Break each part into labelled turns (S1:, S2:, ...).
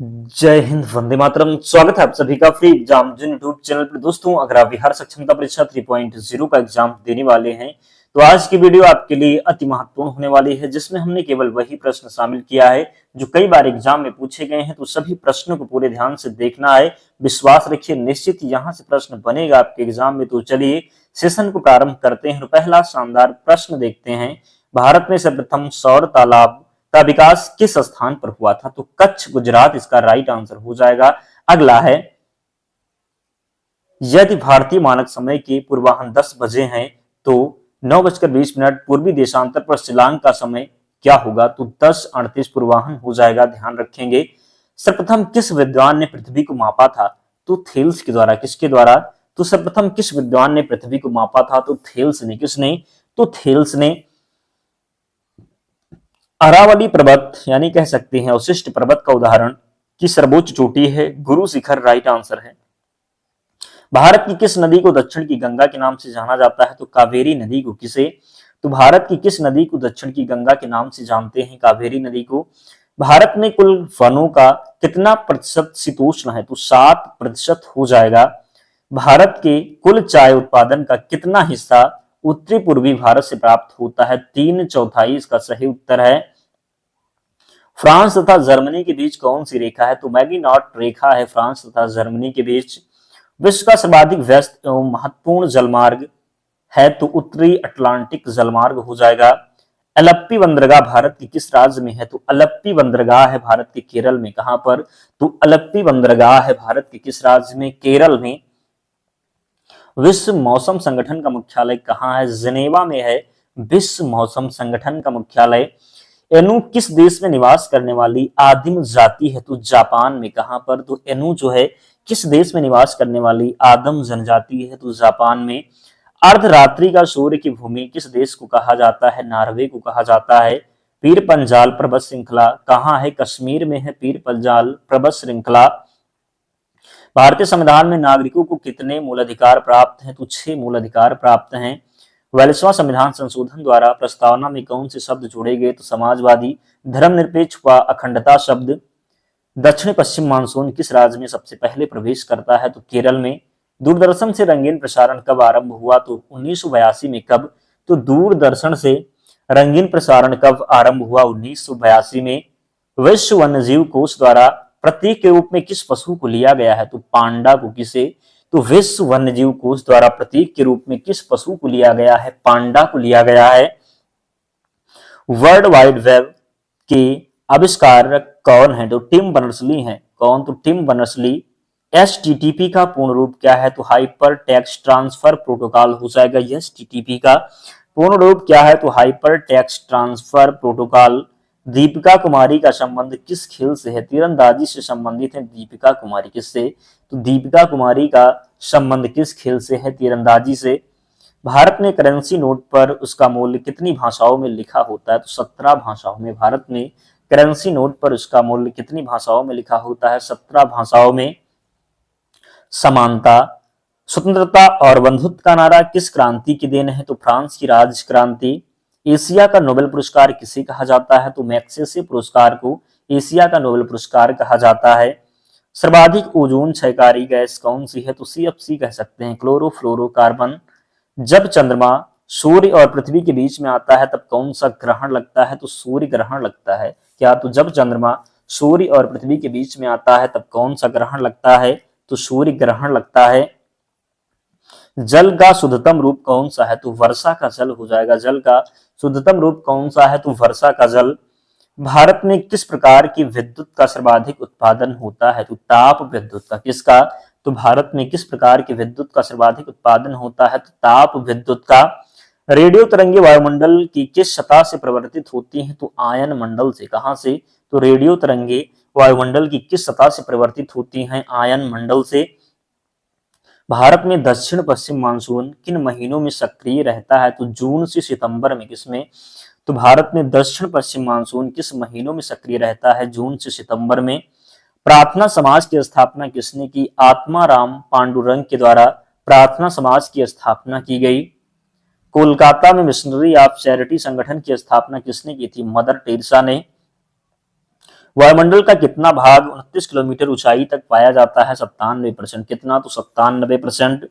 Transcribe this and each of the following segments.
S1: जय हिंद, वंदे मातरम। स्वागत है आप सभी का फ्री एग्जाम जिन यूट्यूब चैनल पर। दोस्तों, अगर आप बिहार सक्षमता परीक्षा 3.0 का एग्जाम देने वाले हैं तो आज की वीडियो आपके लिए अति महत्वपूर्ण होने वाली है, जिसमें हमने केवल वही प्रश्न शामिल किया है जो कई बार एग्जाम में पूछे गए हैं। तो सभी प्रश्नों को पूरे ध्यान से देखना है। विश्वास रखिए, निश्चित यहाँ से प्रश्न बनेगा आपके एग्जाम में। तो चलिए सेशन को प्रारंभ करते हैं। पहला शानदार प्रश्न देखते हैं। भारत में सर्वप्रथम सौर तालाब का विकास किस स्थान पर हुआ था? तो कच्छ, गुजरात इसका राइट आंसर हो जाएगा। अगला है, यदि भारतीय मानक समय के पूर्वाह्न 10 बजे हैं तो 9:20 पूर्वी देशांतर पर शिलांग का समय क्या होगा? तो 10:38 पूर्वाह्न हो जाएगा, ध्यान रखेंगे। सर्वप्रथम किस विद्वान ने पृथ्वी को मापा था? तो थेल्स के द्वारा। किसके द्वारा? तो सर्वप्रथम किस विद्वान ने पृथ्वी को मापा था? तो थेल्स ने। किसने? तो थेल्स ने। अरावली पर्वत यानी कह सकते हैं वशिष्ठ पर्वत का उदाहरण की सर्वोच्च चोटी है? गुरु शिखर राइट आंसर है। भारत की किस नदी को दक्षिण की गंगा के नाम से जाना जाता है? तो कावेरी नदी को। किसे? तो भारत की किस नदी को दक्षिण की गंगा के नाम से जानते हैं? कावेरी नदी को। भारत में कुल वनों का कितना प्रतिशत शीतोष्ण है? तो 7% हो जाएगा। भारत के कुल चाय उत्पादन का कितना हिस्सा उत्तरी पूर्वी भारत से प्राप्त होता है? 3/4 इसका सही उत्तर है। फ्रांस तथा जर्मनी के बीच कौन सी रेखा है? तो मैगीनॉट रेखा है फ्रांस तथा जर्मनी के बीच। विश्व का सर्वाधिक व्यस्त एवं महत्वपूर्ण जलमार्ग है? तो उत्तरी अटलांटिक जलमार्ग हो जाएगा। अलप्पी बंदरगाह भारत के किस राज्य में है? तो अलप्पी बंदरगाह है भारत के केरल में। कहां पर? तो अलप्पी बंदरगाह है भारत के किस राज्य में? केरल में। विश्व मौसम संगठन का मुख्यालय कहाँ है? जिनेवा में है विश्व मौसम संगठन का मुख्यालय। एनु किस देश में निवास करने वाली आदिम जाति है? तो जापान में। कहां पर? तो एनु जो है किस देश में निवास करने वाली आदिम जनजाति है? तो जापान में। अर्धरात्रि का सूर्य की भूमि किस देश को कहा जाता है? नॉर्वे को कहा जाता है। पीर पंजाल पर्वत श्रृंखला कहाँ है? कश्मीर में है पीर पंजाल पर्वत श्रृंखला। भारतीय संविधान में नागरिकों को कितने मूल अधिकार प्राप्त हैं? तो 6 मूल अधिकार प्राप्त हैं। 42वां संविधान संशोधन द्वारा प्रस्तावना में कौन से शब्द जोड़े गए? तो समाजवादी, धर्मनिरपेक्ष व अखंडता शब्द। दक्षिण पश्चिम मानसून किस राज्य में सबसे पहले प्रवेश करता है? तो केरल में। दूरदर्शन से रंगीन प्रसारण कब आरंभ हुआ? तो 1982 में। कब? तो दूरदर्शन से रंगीन प्रसारण कब आरंभ हुआ? 1982 में। विश्व वन्यजीव कोष द्वारा प्रतीक के रूप में किस पशु को लिया गया है? तो पांडा को। किसे? तो विश्व वन्यजीव कोष द्वारा प्रतीक के रूप में किस पशु को लिया गया है? पांडा को लिया गया है। वर्ल्ड वाइड वेब के आविष्कारक कौन है? तो टिम बर्नर्स-ली है। कौन? तो टिम बर्नर्स-ली। एचटीटीपी का पूर्ण रूप क्या है? तो हाइपर टेक्स्ट ट्रांसफर प्रोटोकॉल हो जाएगा। एचटीटीपी का पूर्ण रूप क्या है? तो hyper text transfer protocol. Deepika Kumari का संबंध किस खेल से है? तीरंदाजी से संबंधित है दीपिका कुमारी। किससे? तो दीपिका कुमारी का संबंध किस खेल से है? तीरंदाजी से। भारत में करेंसी नोट पर उसका मूल्य कितनी भाषाओं में लिखा होता है? तो 17 भाषाओं में। भारत में करेंसी नोट पर उसका मूल्य कितनी भाषाओं में लिखा होता है? 17 भाषाओं में। समानता, स्वतंत्रता और बंधुत्व का नारा किस क्रांति की देन है? तो फ्रांस की राज क्रांति। एशिया का नोबेल पुरस्कार किसे कहा जाता है? तो मैग्सेसे पुरस्कार को एशिया का नोबेल पुरस्कार कहा जाता है। सर्वाधिक ओजोन क्षयकारी गैस कौन सी है? तो सीएफसी कह सकते हैं, क्लोरोफ्लोरोकार्बन। जब चंद्रमा सूर्य और पृथ्वी के बीच में आता है तब कौन सा ग्रहण लगता है? तो सूर्य ग्रहण लगता है। क्या? तो जब चंद्रमा सूर्य और पृथ्वी के बीच में आता है तब कौन सा ग्रहण लगता है? तो सूर्य ग्रहण लगता है। जल का शुद्धतम रूप कौन सा है? तो वर्षा का जल हो जाएगा। जल का शुद्धतम रूप कौन सा है? तो वर्षा का जल। भारत में किस प्रकार की विद्युत का सर्वाधिक उत्पादन होता है? तो ताप विद्युत का। किसका? तो भारत में किस प्रकार की विद्युत का सर्वाधिक उत्पादन होता है? तो ताप विद्युत का। रेडियो तरंगे वायुमंडल की किस सतह से परिवर्तित होती हैं? तो आयन मंडल से। कहां से? तो रेडियो तरंगे वायुमंडल की किस सतह से परिवर्तित होती हैं? आयन मंडल से। भारत में दक्षिण पश्चिम मानसून किन महीनों में सक्रिय रहता है? तो जून से सितंबर में। किसमें? तो भारत में दक्षिण पश्चिम मानसून किस महीनों में सक्रिय रहता है? जून से सितंबर में। प्रार्थना समाज की स्थापना किसने की? आत्माराम पांडुरंग के द्वारा प्रार्थना समाज की स्थापना की गई। कोलकाता में मिशनरी ऑफ चैरिटी संगठन की स्थापना किसने की थी? मदर टेरेसा ने। वायुमंडल का कितना भाग 29 किलोमीटर ऊंचाई तक पाया जाता है? 97%। कितना? तो 97%।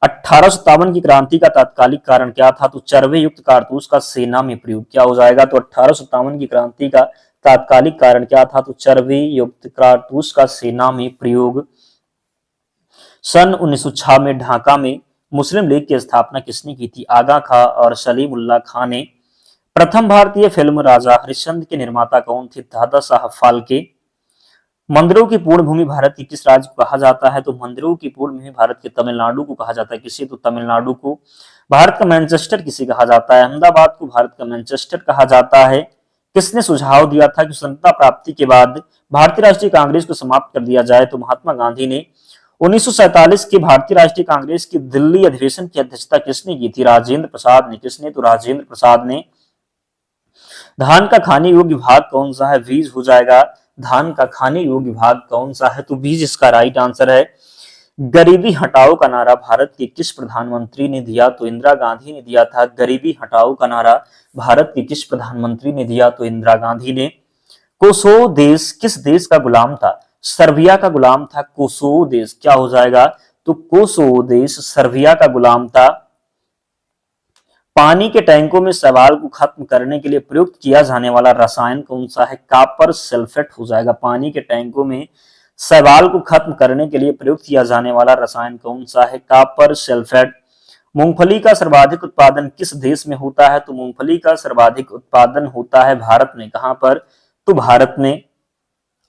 S1: 1857 की क्रांति का तात्कालिक कारण क्या था? तो चरबे युक्त कारतूस का सेना में प्रयोग। क्या हो जाएगा? तो 1857 की क्रांति का तात्कालिक कारण क्या था? तो चरबे युक्त कारतूस का सेना में प्रयोग। सन 1906 में ढाका में मुस्लिम लीग की स्थापना किसने की थी? आगा खां और सलीमुल्लाह खां ने। प्रथम भारतीय फिल्म राजा हरिश्चंद्र के निर्माता कौन थे? दादा साहब फाल्के। मंदिरों की पूर्ण भूमि भारत की किस राज्य को कहा जाता है? तो मंदिरों की पूर्ण भूमि भारत के तमिलनाडु को कहा जाता है। किसे? तो तमिलनाडु को। भारत का मैनचेस्टर किसे कहा जाता है? अहमदाबाद को भारत का मैनचेस्टर कहा जाता है। किसने सुझाव दिया था कि स्वतंत्रता प्राप्ति के बाद भारतीय राष्ट्रीय कांग्रेस को समाप्त कर दिया जाए? तो महात्मा गांधी ने। 1947 की भारतीय राष्ट्रीय कांग्रेस की दिल्ली अधिवेशन की अध्यक्षता किसने की थी? राजेंद्र प्रसाद ने। किसने? तो राजेंद्र प्रसाद ने। धान का खाने योग्य भाग कौन सा है? बीज हो जाएगा। धान का खाने योग्य भाग कौन सा है? तो बीज इसका राइट आंसर है। गरीबी हटाओ का नारा भारत के किस प्रधानमंत्री ने दिया? तो इंदिरा गांधी ने दिया था। गरीबी हटाओ का नारा भारत के किस प्रधानमंत्री ने दिया? तो इंदिरा गांधी ने। कोसोवो देश किस देश का गुलाम था? सर्बिया का गुलाम था कोसोवो देश। क्या हो जाएगा? तो कोसोवो देश सर्बिया का गुलाम था। पानी के टैंकों में शैवाल को खत्म करने के लिए प्रयुक्त किया जाने वाला रसायन कौन सा है? कॉपर सल्फेट हो जाएगा। पानी के टैंकों में शैवाल को खत्म करने के लिए प्रयुक्त किया जाने वाला रसायन कौन सा है? Copper sulphate. मूंगफली का सर्वाधिक उत्पादन किस देश में होता है? तो मूंगफली का सर्वाधिक उत्पादन होता है भारत में। कहां पर? तो भारत में।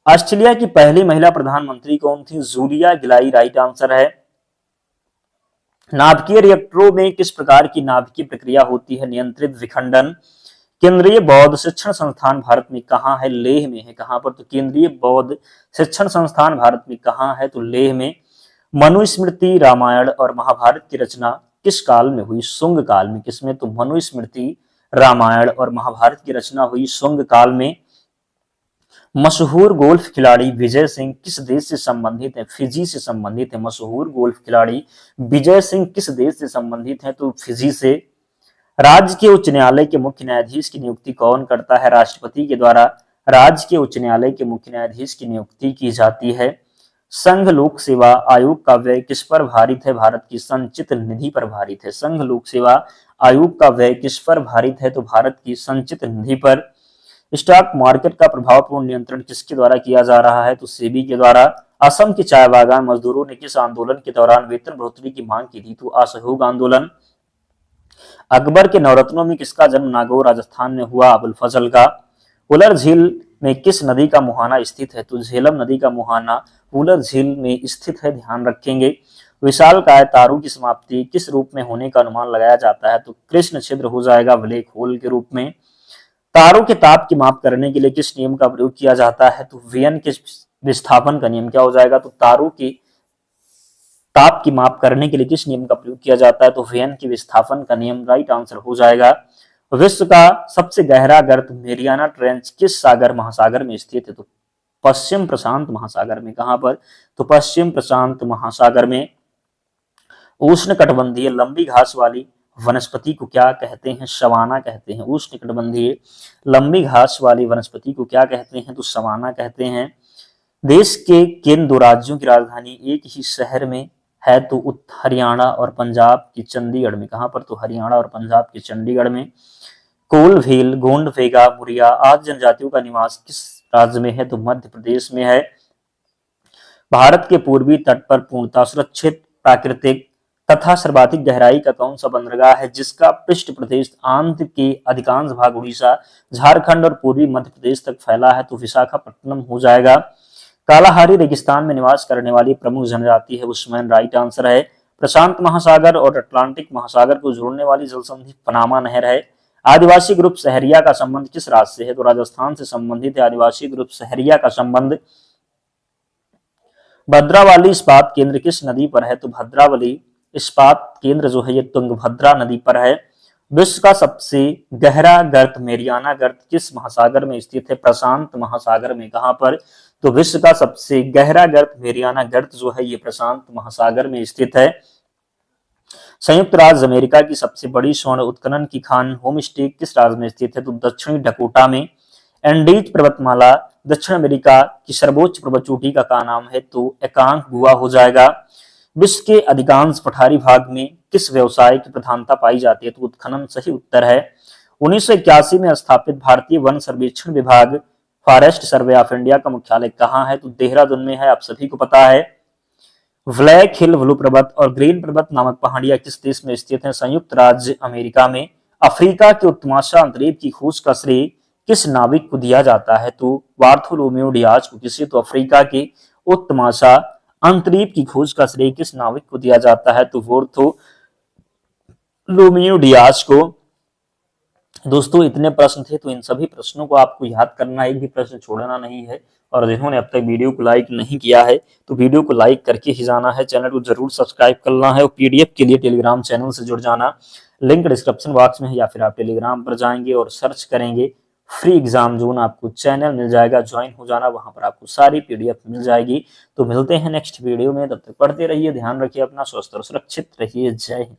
S1: ऑस्ट्रेलिया की पहली महिला प्रधानमंत्री कौन थी? जूलिया गिलाई राइट आंसर है। नाभिकीय रिएक्टरों में किस प्रकार की नाभिकीय प्रक्रिया होती है? नियंत्रित विखंडन। केंद्रीय बौद्ध शिक्षण संस्थान भारत में कहां है? लेह में है। कहां पर? तो केंद्रीय बौद्ध शिक्षण संस्थान भारत में कहां है? तो लेह में। मनुस्मृति रामायण और महाभारत की रचना किस काल में हुई? शुंग काल में। किसमें? तो मनुस्मृति रामायण और महाभारत की रचना हुई शुंग काल में। मशहूर गोल्फ खिलाड़ी विजय सिंह किस देश से संबंधित है? फिजी से संबंधित है। मशहूर गोल्फ खिलाड़ी विजय सिंह किस देश से संबंधित है? तो फिजी से। राज्य के उच्च न्यायालय के मुख्य न्यायाधीश की नियुक्ति कौन करता है? राष्ट्रपति के द्वारा राज्य के उच्च न्यायालय के मुख्य न्यायाधीश की नियुक्ति की जाती है। संघ लोक सेवा आयोग का व्यय किस पर भारित है? भारत की संचित निधि पर भारित है। संघ लोक सेवा आयोग का व्यय किस पर भारित है? तो भारत की संचित निधि पर। स्टॉक मार्केट का प्रभावपूर्ण नियंत्रण किसके द्वारा किया जा रहा है? तो सेबी के द्वारा। असम के चाय बागान मजदूरों ने किस आंदोलन के दौरान वेतन बढ़ोतरी की मांग की थी? तो असहयोग आंदोलन। अकबर के नवरत्नों में किसका जन्म नागौर राजस्थान में हुआ? अबुल फजल का। उलर झील में किस नदी का मुहाना स्थित है? तो झेलम नदी का मुहाना उलर झील में स्थित है। ध्यान रखेंगे। विशालकाय तारों की समाप्ति किस रूप में होने का अनुमान लगाया जाता है? तो कृष्ण छिद्र हो जाएगा ब्लैक होल के रूप में। तारों के ताप की माप करने के लिए किस नियम का प्रयोग किया जाता है? तो वियन के विस्थापन का नियम। क्या हो जाएगा? तो तारों के ताप की माप करने के लिए किस नियम का प्रयोग किया जाता है? तो वियन के विस्थापन का नियम राइट आंसर हो जाएगा। विश्व का सबसे गहरा गर्त मेरियाना ट्रेंच किस सागर महासागर में स्थित है? तो पश्चिम प्रशांत महासागर में। कहां पर? तो पश्चिम प्रशांत महासागर में। उष्णकटिबंधीय लंबी घास वाली वनस्पति को क्या कहते हैं? सवाना कहते हैं। उष्णकटिबंधीय लंबी घास वाली वनस्पति को क्या कहते हैं? तो सवाना कहते हैं। देश के किन दो राज्यों की राजधानी एक ही शहर में है? तो हरियाणा और पंजाब की चंडीगढ़ में। कहां पर? तो हरियाणा और पंजाब के चंडीगढ़ में। कोल भील गोंड वेगा मुरिया आदि जनजातियों का निवास किस राज्य में है? तो मध्य प्रदेश में है। भारत के पूर्वी तट पर पूर्णतः सुरक्षित प्राकृतिक तथा सर्वाधिक गहराई का कौन सा बंदरगाह है जिसका पृष्ठ प्रदेश आंध्र के अधिकांश भाग उड़ीसा झारखंड और पूर्वी मध्य प्रदेश तक फैला है? तो विशाखापट्टनम हो जाएगा। कालाहारी रेगिस्तान में निवास करने वाली प्रमुख जनजाति है बुशमैन राइट आंसर है। प्रशांत महासागर और अटलांटिक महासागर को जोड़ने वाली जल संधि पनामा नहर है। आदिवासी ग्रुप सहरिया का संबंध किस राज्य से है? तो राजस्थान से संबंधित है आदिवासी ग्रुप सहरिया का संबंध। भद्रावली इस्पात केंद्र किस नदी पर है? तो भद्रावली इस्पात केंद्र जो है ये तुंगभद्रा नदी पर है। विश्व का सबसे गहरा गर्त मेरियाना गर्त किस महासागर में स्थित है? प्रशांत महासागर में। कहां पर? तो विश्व का सबसे गहरा गर्त मेरियाना गर्त जो है ये प्रशांत महासागर में स्थित है। संयुक्त राज्य अमेरिका की सबसे बड़ी स्वर्ण उत्खनन की खान होमस्टे किस राज्य में स्थित है? तो दक्षिणी डकोटा में। एंडीज पर्वतमाला दक्षिण अमेरिका की सर्वोच्च पर्वत चोटी का नाम है? तो एकांकगुआ हो जाएगा। विश्व के अधिकांश पठारी भाग में किस व्यवसाय की प्रधानता पाई जाती है? तो उत्खनन सही उत्तर है। 1981 में स्थापित भारतीय वन सर्वेक्षण विभाग फॉरेस्ट सर्वे ऑफ इंडिया का मुख्यालय कहाँ है? तो देहरादून में है, आप सभी को पता है। ब्लैक हिल ब्लू पर्वत और ग्रीन पर्वत नामक पहाड़ियां किस देश में स्थित हैं? संयुक्त राज्य अमेरिका में। अफ्रीका के उत्तमाशा अंतरीप की खोज का श्रेय किस नाविक को दिया जाता है? तो बार्थोलोमेव डियाज को। किसी तो अफ्रीका के उत्तमाशा अंतरीप की खोज का श्रेय किस नाविक को दिया जाता है? तो बार्थोलोमेव डियाज को। दोस्तों इतने प्रश्न थे, तो इन सभी प्रश्नों को आपको याद करना, एक भी प्रश्न छोड़ना नहीं है। और जिन्होंने अब तक वीडियो को लाइक नहीं किया है तो वीडियो को लाइक करके ही जाना है, चैनल को जरूर सब्सक्राइब करना है और पीडीएफ के लिए टेलीग्राम चैनल से जुड़ जाना। लिंक डिस्क्रिप्शन बॉक्स में है या फिर आप टेलीग्राम पर जाएंगे और सर्च करेंगे फ्री एग्जाम जोन, आपको चैनल मिल जाएगा, ज्वाइन हो जाना, वहां पर आपको सारी पीडीएफ मिल जाएगी। तो मिलते हैं नेक्स्ट वीडियो में, तब तक पढ़ते रहिए, ध्यान रखिए अपना, स्वस्थ और सुरक्षित रहिए। जय हिंद।